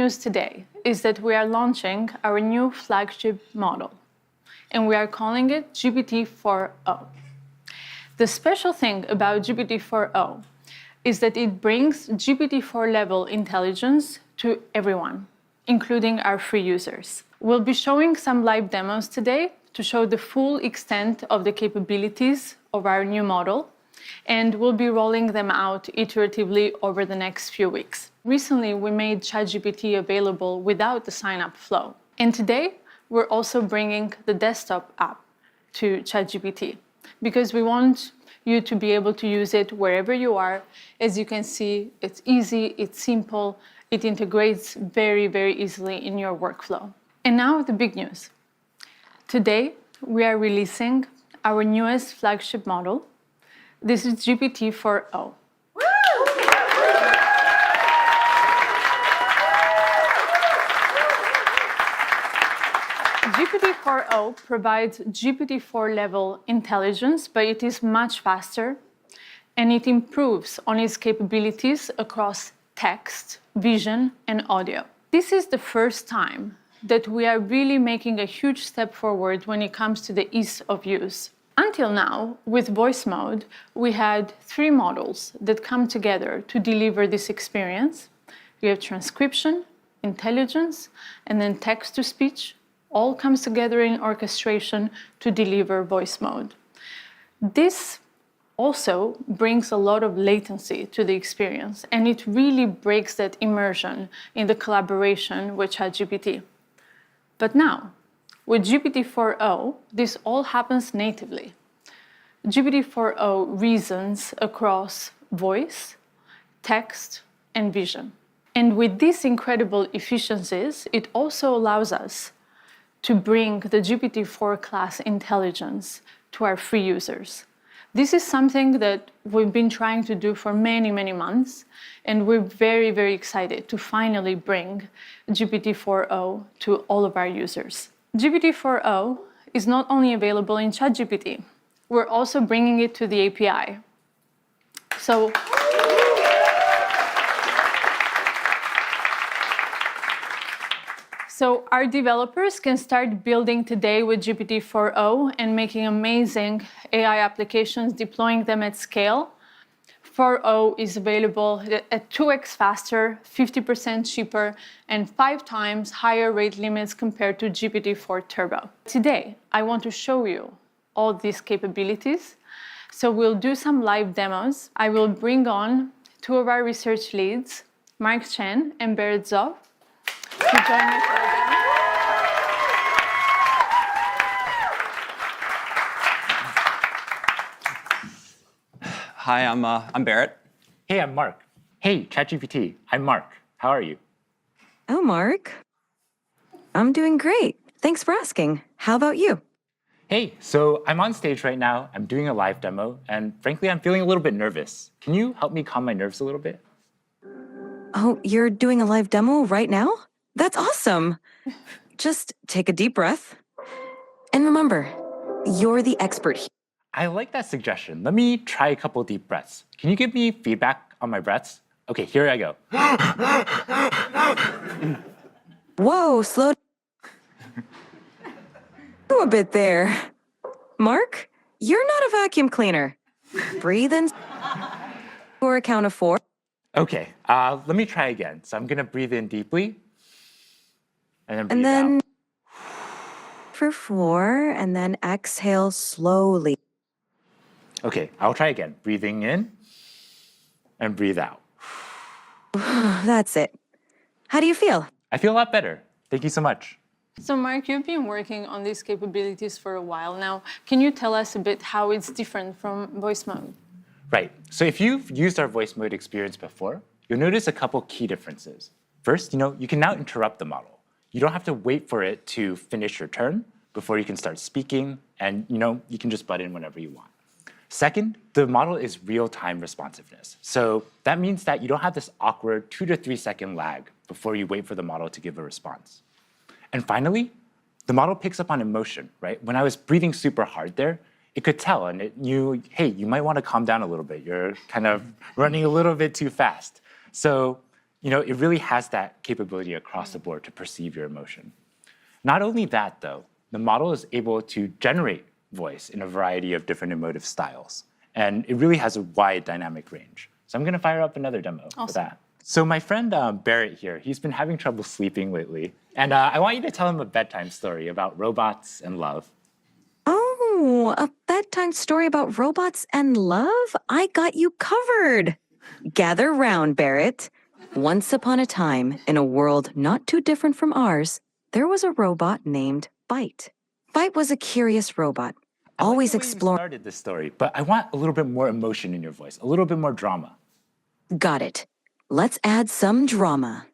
news today is that we are launching our new flagship model, and we are calling it GPT4-O. The special thing about GPT4-O is that it brings GPT-4 level intelligence to everyone, including our free users. We'll be showing some live demos today to show the full extent of the capabilities of our new model, and we'll be rolling them out iteratively over the next few weeks. Recently, we made ChatGPT available without the sign-up flow. And today, we're also bringing the desktop app to ChatGPT because we want you to be able to use it wherever you are. As you can see, it's easy, it's simple, it integrates very, very easily in your workflow. And now the big news. Today, we are releasing our newest flagship model. This is GPT4-O. GPT4-O provides GPT-4 level intelligence, but it is much faster, and it improves on its capabilities across text, vision, and audio. This is the first time that we are really making a huge step forward when it comes to the ease of use. Until now, with voice mode, we had 3 models that come together to deliver this experience. We have transcription, intelligence, and then text-to-speech. All comes together in orchestration to deliver voice mode. This also brings a lot of latency to the experience, and it really breaks that immersion in the collaboration with ChatGPT. But now, with GPT4-O, this all happens natively. GPT4-O reasons across voice, text, and vision. And with these incredible efficiencies, it also allows us to bring the GPT-4 class intelligence to our free users. This is something that we've been trying to do for many, many months, and we're very, very excited to finally bring GPT-4-O to all of our users. GPT-4-O is not only available in ChatGPT, we're also bringing it to the API. So our developers can start building today with GPT-4-O and making amazing AI applications, deploying them at scale. 4.0 is available at 2x faster, 50% cheaper, and 5 times higher rate limits compared to GPT-4 Turbo. Today, I want to show you all these capabilities. So we'll do some live demos. I will bring on 2 of our research leads, Mark Chen and Berit Zov, to join me for the demo. Hi, I'm Barrett. Hey, I'm Mark. Hey, ChatGPT, I'm Mark. How are you? Oh, Mark. I'm doing great. Thanks for asking. How about you? Hey, so I'm on stage right now. I'm doing a live demo, and frankly, I'm feeling a little bit nervous. Can you help me calm my nerves a little bit? Oh, you're doing a live demo right now? That's awesome. Just take a deep breath. And remember, you're the expert here. I like that suggestion. Let me try a couple deep breaths. Can you give me feedback on my breaths? Okay, here I go. Whoa, slow down a bit there. Mark, you're not a vacuum cleaner. Breathe in for a count of 4. Okay, let me try again. So I'm gonna breathe in deeply, and then breathe out. For 4, and then exhale slowly. Okay, I'll try again. Breathing in and breathe out. That's it. How do you feel? I feel a lot better. Thank you so much. So Mark, you've been working on these capabilities for a while now. Can you tell us a bit how it's different from voice mode? Right, so if you've used our voice mode experience before, you'll notice a couple key differences. First, you can now interrupt the model. You don't have to wait for it to finish your turn before you can start speaking, and you can just butt in whenever you want. Second, the model is real-time responsiveness. So that means that you don't have this awkward 2 to 3 second lag before you wait for the model to give a response. And finally, the model picks up on emotion, right? When I was breathing super hard there, it could tell, and it knew, hey, you might want to calm down a little bit. You're kind of running a little bit too fast. So, it really has that capability across the board to perceive your emotion. Not only that, though, the model is able to generate voice in a variety of different emotive styles. And it really has a wide dynamic range. So I'm going to fire up another demo for that. So my friend Barrett here, he's been having trouble sleeping lately. And I want you to tell him a bedtime story about robots and love. Oh, a bedtime story about robots and love? I got you covered. Gather round, Barrett. Once upon a time, in a world not too different from ours, there was a robot named Byte. Byte was a curious robot, always exploring. Started this story, but I want a little bit more emotion in your voice, a little bit more drama. Got it. Let's add some drama.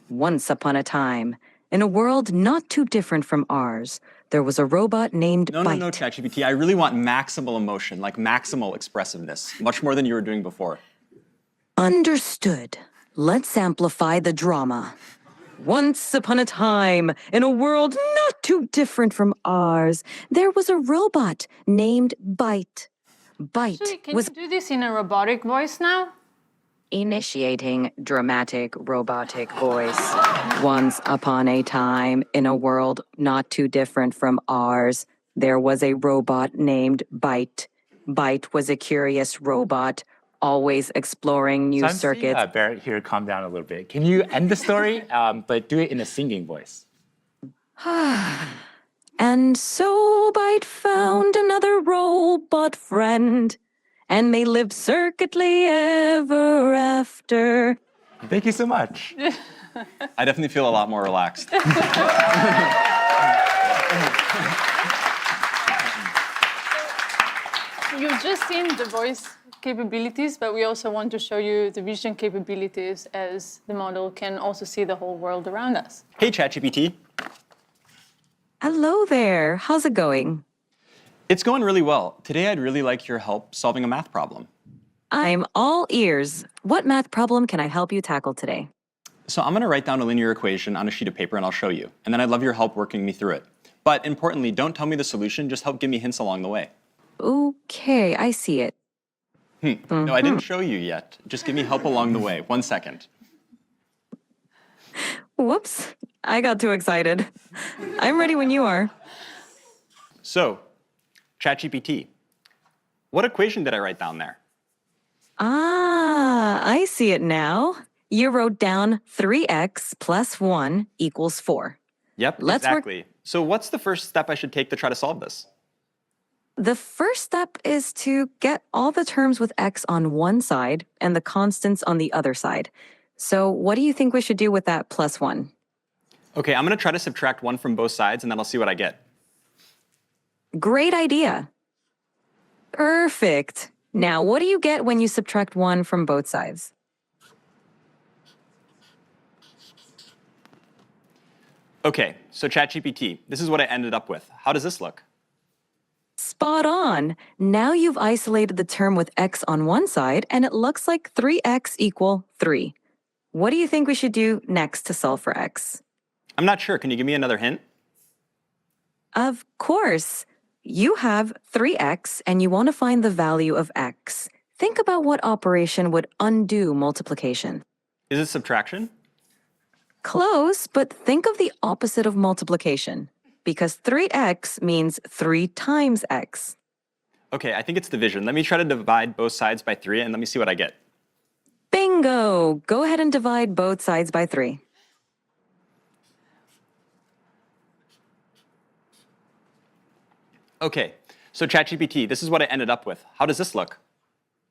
Once upon a time, in a world not too different from ours, there was a robot named Byte. No, ChatGPT. I really want maximal emotion, like maximal expressiveness, much more than you were doing before. Understood. Let's amplify the drama. Once upon a time, in a world not too different from ours, there was a robot named Byte. Byte Actually, can was you do this in a robotic voice now? initiating dramatic robotic voice. Once upon a time, in a world not too different from ours, there was a robot named Byte. Byte was a curious robot, always exploring new So I'm circuits. seeing Barrett here calm down a little bit. Can you end the story, but do it in a singing voice? And so Byte found another robot friend, and they lived circuitly ever after. Thank you so much. I definitely feel a lot more relaxed. You've just seen the voice capabilities, but we also want to show you the vision capabilities as the model can also see the whole world around us. Hey, ChatGPT. Hello there. How's it going? It's going really well. Today, I'd really like your help solving a math problem. I'm all ears. What math problem can I help you tackle today? So I'm going to write down a linear equation on a sheet of paper, and I'll show you. And then I'd love your help working me through it. But importantly, don't tell me the solution. Just help give me hints along the way. Okay, I see it. No, I didn't show you yet. Just give me help along the way. 1 second. Whoops, I got too excited. I'm ready when you are. So, ChatGPT, what equation did I write down there? Ah, I see it now. You wrote down 3x plus 1 equals 4. Yep, Let's work- exactly. So what's the first step I should take to try to solve this? The first step is to get all the terms with x on one side and the constants on the other side. So what do you think we should do with that plus 1? Okay, I'm going to try to subtract 1 from both sides, and then I'll see what I get. Great idea. Perfect. Now, what do you get when you subtract 1 from both sides? Okay, so ChatGPT, this is what I ended up with. How does this look? Spot on. Now you've isolated the term with x on one side, and it looks like 3x equal 3. What do you think we should do next to solve for x? I'm not sure. Can you give me another hint? Of course. You have 3x, and you want to find the value of x. Think about what operation would undo multiplication. Is it subtraction? Close, but think of the opposite of multiplication, because 3x means 3 times x. Okay, I think it's division. Let me try to divide both sides by 3, and let me see what I get. Bingo! Go ahead and divide both sides by 3. Okay, so ChatGPT, this is what I ended up with. How does this look?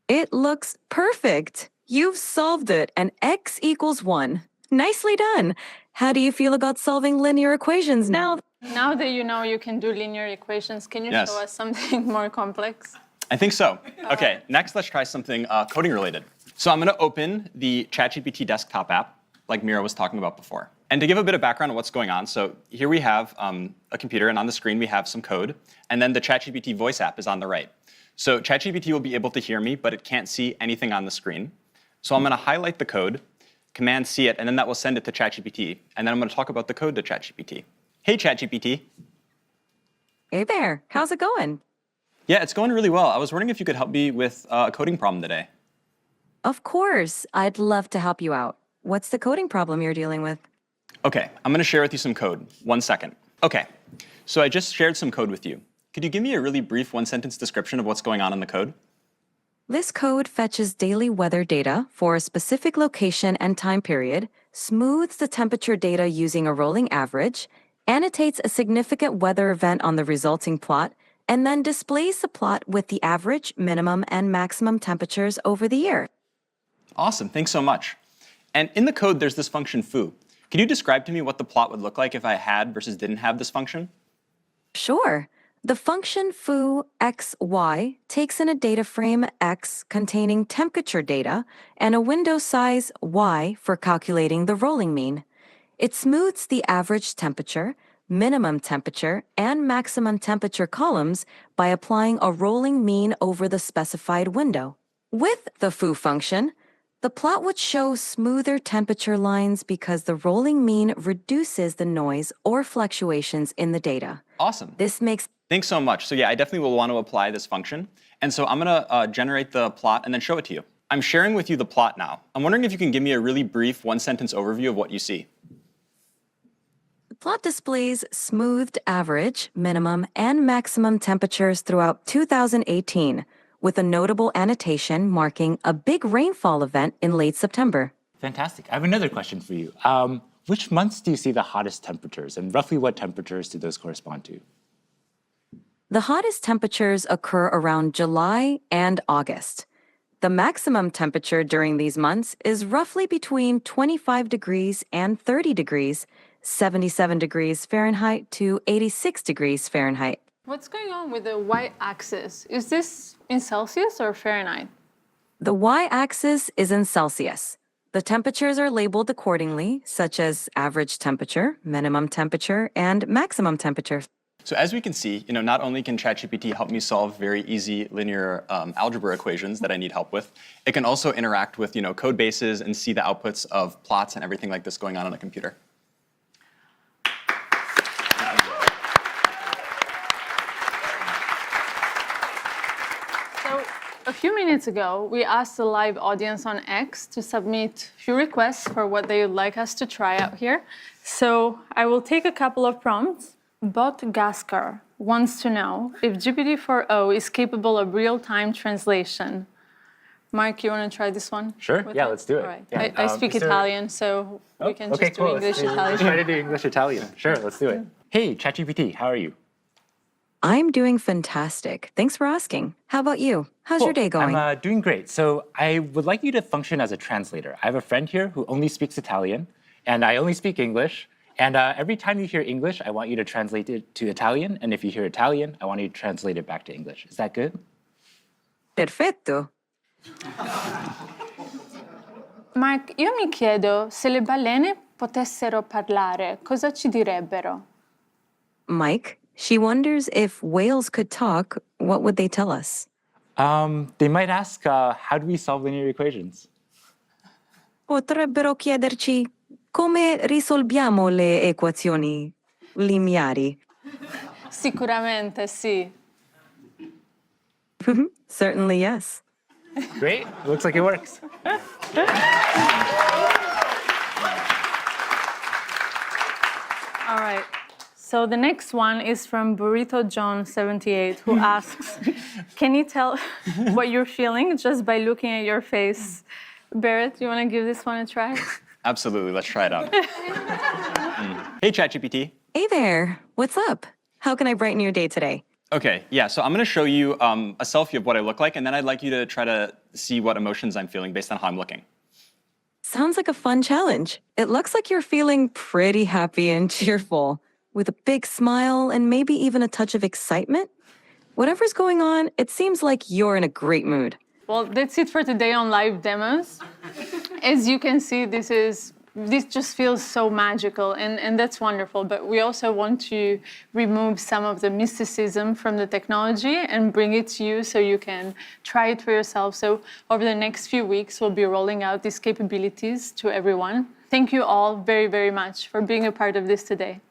It looks perfect. You've solved it, and x equals 1. Nicely done. How do you feel about solving linear equations now? Now that you know you can do linear equations, can you Yes. show us something more complex? I think so. Okay, next let's try something coding related. So I'm going to open the ChatGPT desktop app, like Mira was talking about before. And to give a bit of background on what's going on, so here we have a computer, and on the screen we have some code, and then the ChatGPT voice app is on the right. So ChatGPT will be able to hear me, but it can't see anything on the screen. So I'm going to highlight the code, Command C it, and then that will send it to ChatGPT. And then I'm going to talk about the code to ChatGPT. Hey, ChatGPT. Hey there. How's it going? Yeah, it's going really well. I was wondering if you could help me with a coding problem today. Of course. I'd love to help you out. What's the coding problem you're dealing with? Okay, I'm going to share with you some code. 1 second. Okay, so I just shared some code with you. Could you give me a really brief one-sentence description of what's going on in the code? This code fetches daily weather data for a specific location and time period, smooths the temperature data using a rolling average, annotates a significant weather event on the resulting plot, and then displays the plot with the average, minimum, and maximum temperatures over the year. Awesome, thanks so much. And in the code, there's this function foo. Can you describe to me what the plot would look like if I had versus didn't have this function? Sure. The function foo xy takes in a data frame x containing temperature data and a window size y for calculating the rolling mean. It smooths the average temperature, minimum temperature, and maximum temperature columns by applying a rolling mean over the specified window. With the foo function, the plot would show smoother temperature lines because the rolling mean reduces the noise or fluctuations in the data. Awesome. This makes Thanks so much. So yeah, I definitely will want to apply this function. And so I'm going to generate the plot and then show it to you. I'm sharing with you the plot now. I'm wondering if you can give me a really brief one-sentence overview of what you see. The plot displays smoothed average, minimum, and maximum temperatures throughout 2018, with a notable annotation marking a big rainfall event in late September. Fantastic. I have another question for you. Which months do you see the hottest temperatures, and roughly what temperatures do those correspond to? The hottest temperatures occur around July and August. The maximum temperature during these months is roughly between 25 degrees and 30 degrees, 77 degrees Fahrenheit to 86 degrees Fahrenheit. What's going on with the y-axis? Is this in Celsius or Fahrenheit? The y-axis is in Celsius. The temperatures are labeled accordingly, such as average temperature, minimum temperature, and maximum temperature. So as we can see, not only can ChatGPT help me solve very easy linear algebra equations that I need help with, it can also interact with code bases and see the outputs of plots and everything like this going on a computer. So a few minutes ago, we asked the live audience on X to submit a few requests for what they would like us to try out here. So I will take a couple of prompts. Bot Gaskar wants to know if GPT-4o is capable of real-time translation. Mark, you want to try this one? Sure, yeah, let's do it. All right. Yeah. I speak Italian, so we can okay, just cool. do English-Italian. Let's try to do English-Italian. Sure, let's do it. Hey, ChatGPT, how are you? I'm doing fantastic. Thanks for asking. How about you? How's your day going? I'm doing great. So I would like you to function as a translator. I have a friend here who only speaks Italian, and I only speak English. And every time you hear English, I want you to translate it to Italian. And if you hear Italian, I want you to translate it back to English. Is that good? Perfetto. Mark, io mi chiedo se le balene potessero parlare, cosa ci direbbero? Mike, she wonders if whales could talk, what would they tell us? They might ask, how do we solve linear equations? Potrebbero chiederci come risolviamo le equazioni lineari. Sicuramente sì. Certainly, yes. Great, looks like it works. All right. So the next one is from Burrito John 78, who asks, can you tell what you're feeling just by looking at your face? Barrett, you want to give this one a try? Absolutely, let's try it out. Hey, ChatGPT. Hey there. What's up? How can I brighten your day today? Okay, yeah, so I'm going to show you a selfie of what I look like, and then I'd like you to try to see what emotions I'm feeling based on how I'm looking. Sounds like a fun challenge. It looks like you're feeling pretty happy and cheerful, with a big smile and maybe even a touch of excitement. Whatever's going on, it seems like you're in a great mood. Well, that's it for today on live demos. As you can see, this just feels so magical, and that's wonderful. But we also want to remove some of the mysticism from the technology and bring it to you so you can try it for yourself. So over the next few weeks, we'll be rolling out these capabilities to everyone. Thank you all very, very much for being a part of this today.